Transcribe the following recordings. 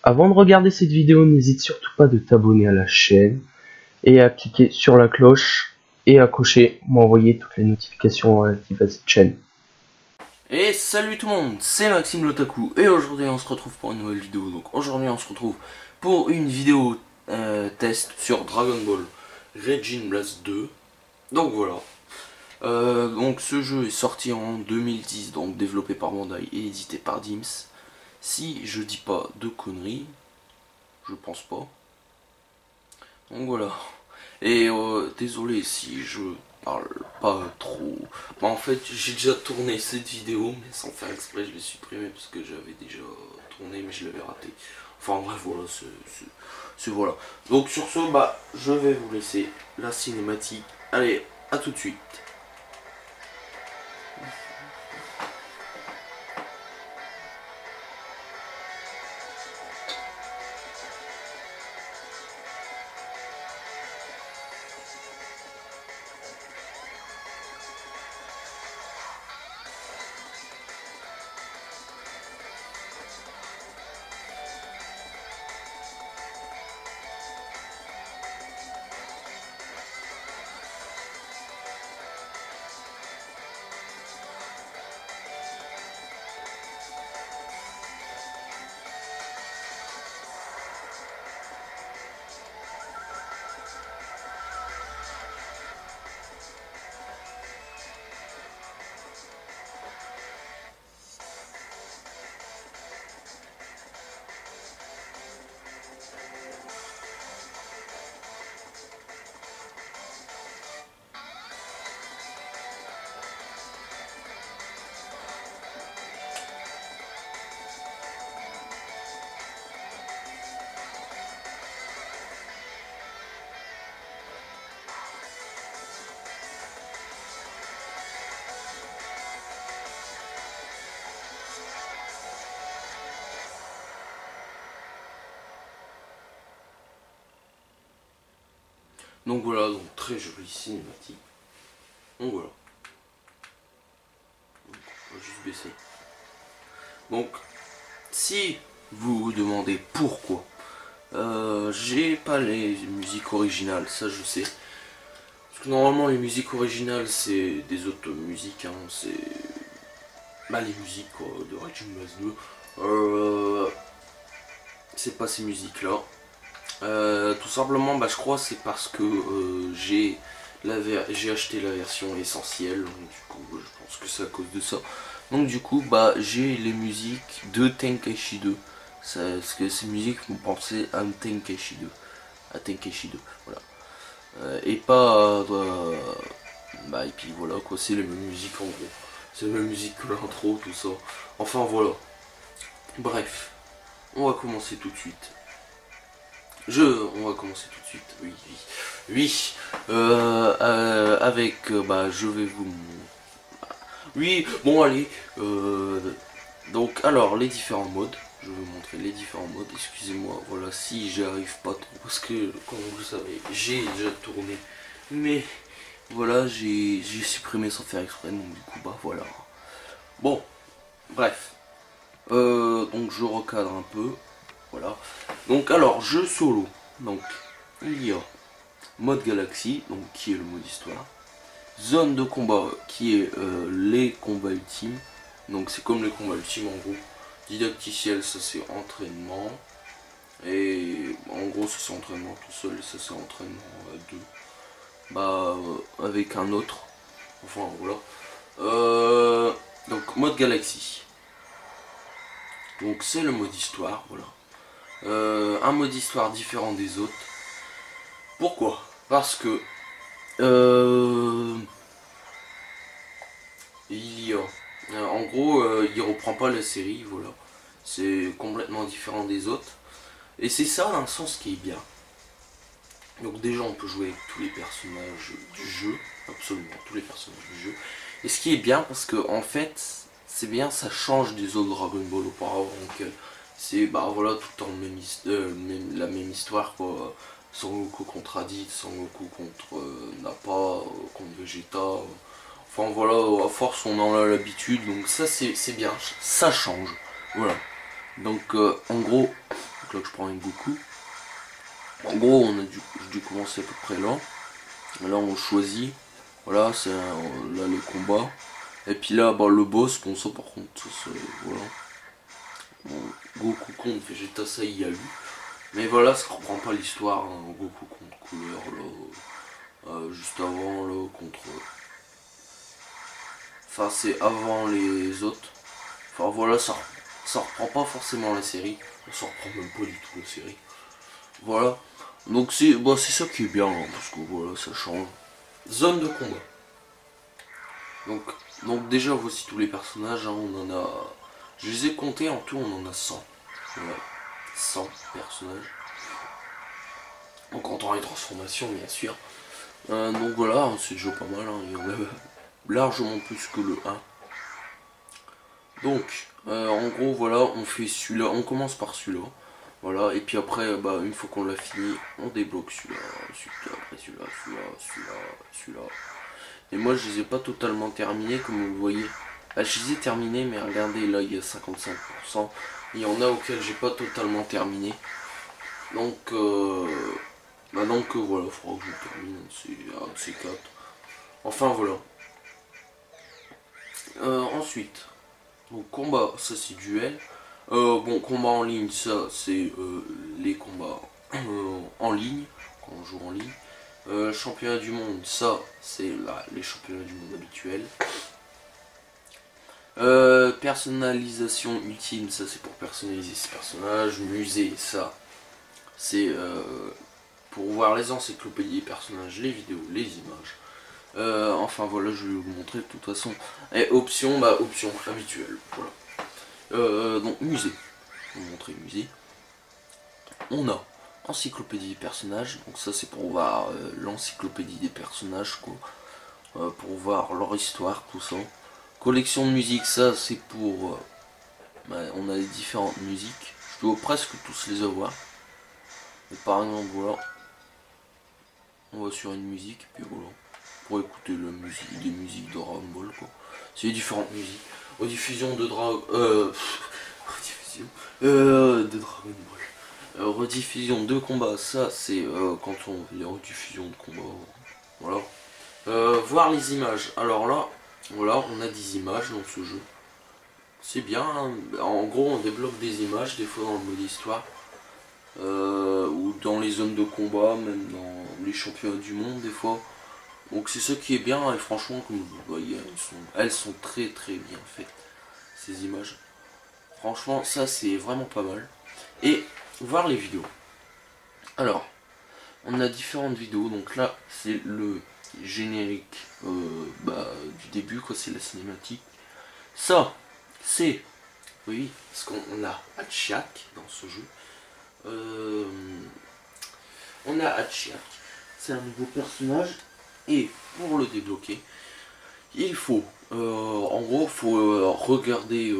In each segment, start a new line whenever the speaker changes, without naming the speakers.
Avant de regarder cette vidéo, n'hésite surtout pas de t'abonner à la chaîne et à cliquer sur la cloche et à cocher m'envoyer toutes les notifications relatives à cette chaîne.
Et salut tout le monde, c'est Maxime l'Otaku et aujourd'hui on se retrouve pour une nouvelle vidéo. Donc aujourd'hui on se retrouve pour une vidéo test sur Dragon Ball Raging Blast 2. Donc voilà. Donc ce jeu est sorti en 2010, donc développé par Bandai et édité par Dims. Si je dis pas de conneries, je pense pas. Donc voilà. Et désolé si je parle pas trop. Bah, en fait j'ai déjà tourné cette vidéo mais sans faire exprès je l'ai supprimée parce que j'avais déjà tourné mais je l'avais raté. Enfin bref voilà, c'est voilà. Donc sur ce bah je vais vous laisser la cinématique. Allez, à tout de suite. Donc voilà, donc très jolie cinématique. Donc voilà. On va juste baisser. Donc, si vous vous demandez pourquoi, j'ai pas les musiques originales, ça je sais. Parce que normalement les musiques originales c'est des autres musiques, hein, c'est bah, les musiques quoi, de Raging Blast 2. C'est pas ces musiques là. Tout simplement bah, je crois c'est parce que j'ai acheté la version essentielle, donc du coup je pense que c'est à cause de ça. Donc du coup bah j'ai les musiques de Tenkaichi 2. Parce que ces musiques m'ont pensé à Tenkaichi 2. À Tenkaichi 2, voilà. Et pas bah et puis voilà quoi, c'est les mêmes musiques en gros. C'est la même musique que l'intro, tout ça. Enfin voilà. Bref, on va commencer tout de suite. On va commencer tout de suite, oui. Avec, bah, je vais vous... Oui, bon, allez. Donc, alors, les différents modes. Je vais vous montrer les différents modes. Excusez-moi, voilà, si j'y arrive pas trop. Parce que, comme vous le savez, j'ai déjà tourné. Mais, voilà, j'ai supprimé sans faire exprès. Donc, du coup, bah, voilà. Bon, bref. Donc, je recadre un peu. Voilà. Donc alors jeu solo. Donc il y a mode galaxie, donc qui est le mode histoire. Zone de combat qui est les combats ultimes. Donc c'est comme les combats ultimes en gros. Didacticiel ça c'est entraînement. Et en gros ça c'est entraînement tout seul et ça c'est entraînement à deux. Bah avec un autre. Enfin voilà. Donc mode galaxie. Donc c'est le mode histoire, voilà. Un mode histoire différent des autres. Pourquoi? Parce que il y a en gros il reprend pas la série, voilà. C'est complètement différent des autres. Et c'est ça dans le sens qui est bien. Donc déjà on peut jouer avec tous les personnages du jeu, absolument tous les personnages du jeu. Et ce qui est bien parce que en fait c'est bien, ça change des autres Dragon Ball auparavant. C'est bah voilà tout le temps la même histoire quoi. Son Goku contre Raditz, Son Goku contre Nappa, contre Vegeta. Enfin voilà, à force on en a l'habitude, donc ça c'est bien, ça change. Voilà. Donc en gros, Donc là que je prends un Goku. En gros, j'ai dû commencer à peu près là. Là on choisit. Voilà, c'est là les combats. Et puis là, bah, le boss, bon ça par contre, ça, voilà. Bon, Goku contre Vegeta, ça il y a eu. Mais voilà, ça reprend pas l'histoire. Hein. Goku contre Couleur, là, juste avant, là, contre... Enfin, c'est avant les autres. Enfin voilà, ça reprend pas forcément la série. Ça reprend même pas du tout la série. Voilà. Donc c'est ça qui est bien, hein, parce que voilà, ça change. Zone de combat. Donc déjà, voici tous les personnages. Hein, on en a... Je les ai comptés en tout, on en a 100. Voilà. 100 personnages. En comptant les transformations, bien sûr. Donc voilà, c'est déjà pas mal. Hein, il y en a largement plus que le 1. Donc, en gros, voilà, on fait celui-là. On commence par celui-là. Voilà, et puis après, bah, une fois qu'on l'a fini, on débloque celui-là, après celui-là, celui-là. Et moi, je les ai pas totalement terminés, comme vous le voyez. Bah, je les ai terminés, mais regardez, là, il y a 55%. Il y en a auxquels j'ai pas totalement terminé. Donc, voilà, il faudra que je termine, c'est 4. Enfin, voilà. Ensuite, donc combat, ça c'est duel. Bon, combat en ligne, ça c'est les combats en ligne, quand on joue en ligne. Championnat du monde, ça c'est les championnats du monde habituels. Personnalisation ultime, ça c'est pour personnaliser ses personnages. Musée, ça c'est pour voir les encyclopédies des personnages, les vidéos, les images. Enfin voilà, je vais vous montrer de toute façon. Et option, bah option habituelle, voilà. Donc musée, je vais vous montrer le musée. On a encyclopédie des personnages, donc ça c'est pour voir l'encyclopédie des personnages, quoi. Pour voir leur histoire, tout ça. Collection de musique, ça c'est pour... bah, on a les différentes musiques, je dois presque tous les avoir. Et par exemple, voilà, on va sur une musique, puis voilà, pour écouter des musiques de Dragon Ball, quoi. C'est les différentes musiques. Rediffusion de Dragon Ball. Rediffusion de combat, ça c'est quand on les rediffusions de combat. Voilà. Voir les images. Alors là, voilà, on a des images dans ce jeu. C'est bien. Hein. En gros, on débloque des images des fois dans le mode histoire. Ou dans les zones de combat, même dans les championnats du monde des fois. Donc c'est ça qui est bien et franchement comme vous voyez elles sont très très bien faites ces images. Franchement ça c'est vraiment pas mal. Et voir les vidéos. Alors on a différentes vidéos, donc là c'est le générique du début quoi, c'est la cinématique. Ça c'est, oui, parce qu'on a Hachiak dans ce jeu. On a Hachiak, c'est un nouveau personnage. Et pour le débloquer, il faut, en gros, faut regarder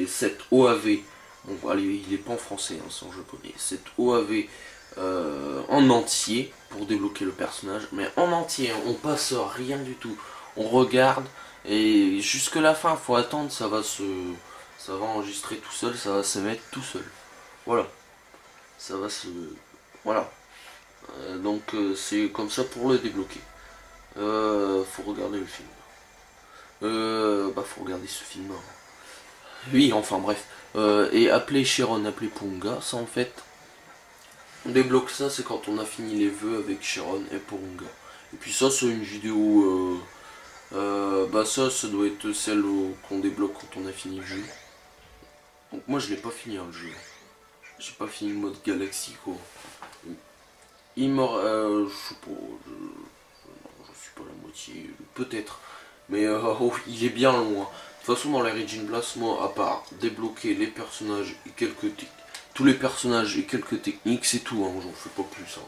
cette OAV. Bon, allez, il est pas en français, hein, c'est en japonais. Cette OAV en entier pour débloquer le personnage, mais en entier, hein, on passe rien du tout. On regarde et jusque la fin, faut attendre, ça va enregistrer tout seul, ça va se mettre tout seul. Voilà. Ça va se... Voilà. Donc c'est comme ça pour le débloquer. Faut regarder le film. Faut regarder ce film. Oui, enfin bref. Et appeler Chiron, appeler Punga, ça en fait... On débloque ça, c'est quand on a fini les vœux avec Chiron et Punga. Et puis ça, c'est une vidéo... ça doit être celle qu'on débloque quand on a fini le jeu. Donc moi, je l'ai pas fini le jeu. J'ai pas fini le mode galaxie quoi. Il me... je sais pas, je suis pas la moitié, peut-être. Mais il est bien loin. De toute façon dans la Origin Blast, moi à part débloquer les personnages et tous les personnages et quelques techniques, c'est tout, hein, j'en fais pas plus. Hein.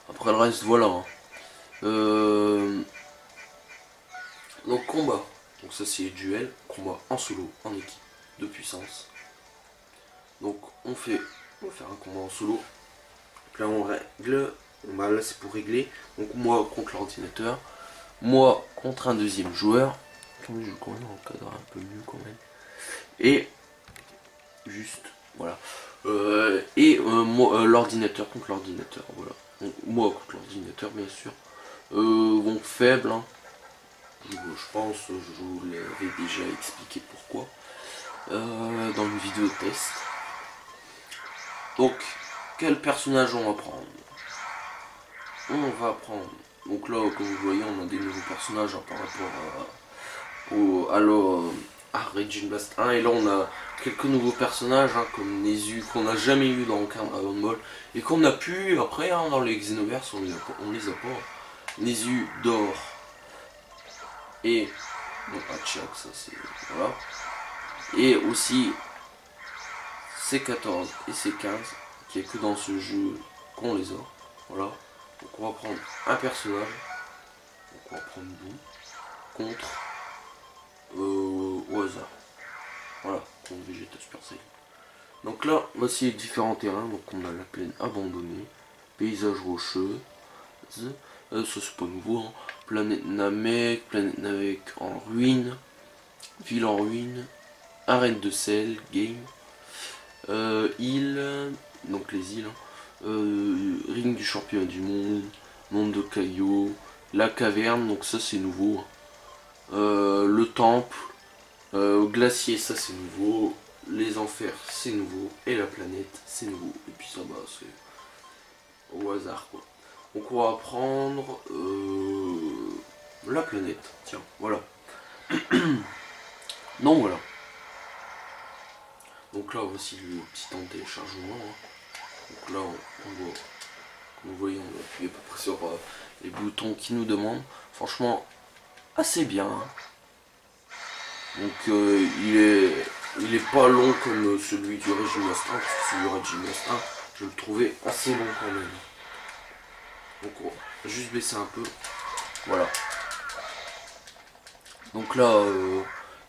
Après le reste, voilà. Hein. Donc combat. Donc ça c'est duel, combat en solo, en équipe, de puissance. Donc on va faire un combat en solo. Là on règle, là c'est pour régler. Donc moi contre l'ordinateur, moi contre un deuxième joueur. attendez, je vais quand même encadrer un peu mieux quand même. Et juste, voilà. L'ordinateur contre l'ordinateur, voilà. Donc, moi contre l'ordinateur, bien sûr. Bon, faible, hein. Je pense, je vous l'avais déjà expliqué pourquoi. Dans une vidéo test. Donc, quel personnage on va prendre? On va prendre. Donc là, comme vous voyez, on a des nouveaux personnages hein, par rapport à Raging Blast 1. Et là, on a quelques nouveaux personnages hein, comme Nezu qu'on n'a jamais eu dans aucun Dragon Ball et qu'on a pu après hein, dans les Xenoverse, on les a pas. Nezu d'or et bon, Hachiak, ça c'est voilà. Et aussi C14 et C15 qui est que dans ce jeu qu'on les a. Voilà. Donc on va prendre un personnage. Donc on va prendre vous contre au hasard. Voilà, contre Vegeta Super Saiyan. Donc là, voici les différents terrains. Donc on a la plaine abandonnée, paysage rocheux, ça c'est pas nouveau, hein. Planète Namek en ruine, ville en ruine, arène de sel, game, île, donc les îles, hein. Ring du championnat du monde, monde de Kaio, la caverne, donc ça c'est nouveau, le temple, glacier, ça c'est nouveau, les enfers c'est nouveau, et la planète c'est nouveau, et puis ça bah c'est au hasard quoi. Donc on va prendre la planète, tiens, voilà. Donc voilà. Donc là voici le petit temps de téléchargement, hein. Donc là on voit, comme vous voyez, on va appuyer à peu près sur les boutons qui nous demandent. Franchement, assez bien, hein. Donc il est pas long comme celui du Régime Blast 1, parce que celui du Régime Blast 1, je le trouvais assez long quand même. Donc on va juste baisser un peu, voilà. Donc là,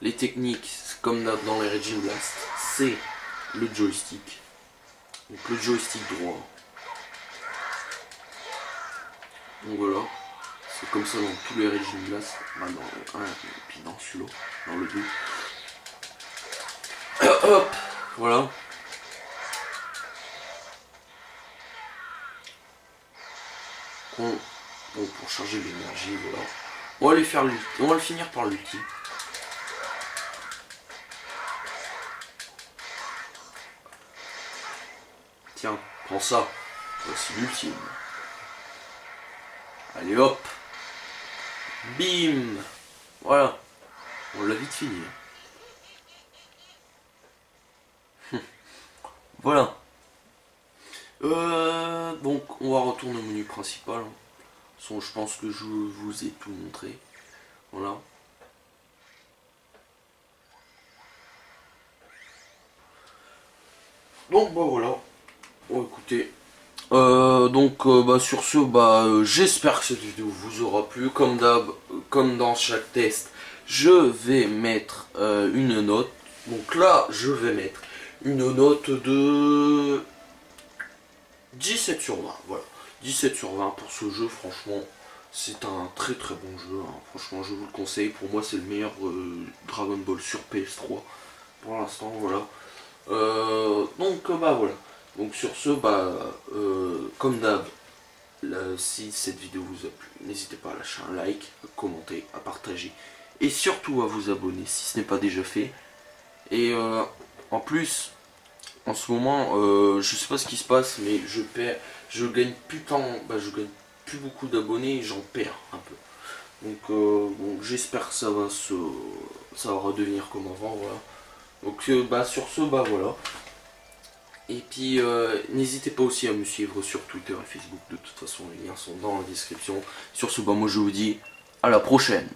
les techniques, comme dans les Raging Blast, c'est le joystick. Donc le joystick droit. Donc voilà, c'est comme ça dans tous les Raging Blast, bah dans le 1 et puis dans celui-là, dans le 2. Hop, voilà. Bon, pour charger l'énergie, voilà. On va le finir par l'ultime. Tiens, prends ça. Voici l'ultime. Allez hop. Bim. Voilà. On l'a vite fini. Voilà. Donc on va retourner au menu principal. Je pense que je vous ai tout montré. Voilà. Donc bah voilà. Bon écoutez. Bah sur ce, j'espère que cette vidéo vous aura plu. Comme d'hab, comme dans chaque test, je vais mettre une note. Donc là, je vais mettre une note de 17 sur 20. Voilà. 17 sur 20 pour ce jeu, franchement. C'est un très très bon jeu, hein. Franchement je vous le conseille, pour moi c'est le meilleur Dragon Ball sur PS3 pour l'instant, voilà. Donc bah voilà, donc sur ce, comme d'hab, si cette vidéo vous a plu, n'hésitez pas à lâcher un like, à commenter, à partager, et surtout à vous abonner si ce n'est pas déjà fait. Et en plus, en ce moment, je sais pas ce qui se passe, mais je gagne plus tant, je gagne plus beaucoup d'abonnés et j'en perds un peu. Donc bon, j'espère que ça va redevenir comme avant, voilà. Donc sur ce, voilà. Et puis n'hésitez pas aussi à me suivre sur Twitter et Facebook, de toute façon les liens sont dans la description. Sur ce, moi je vous dis à la prochaine.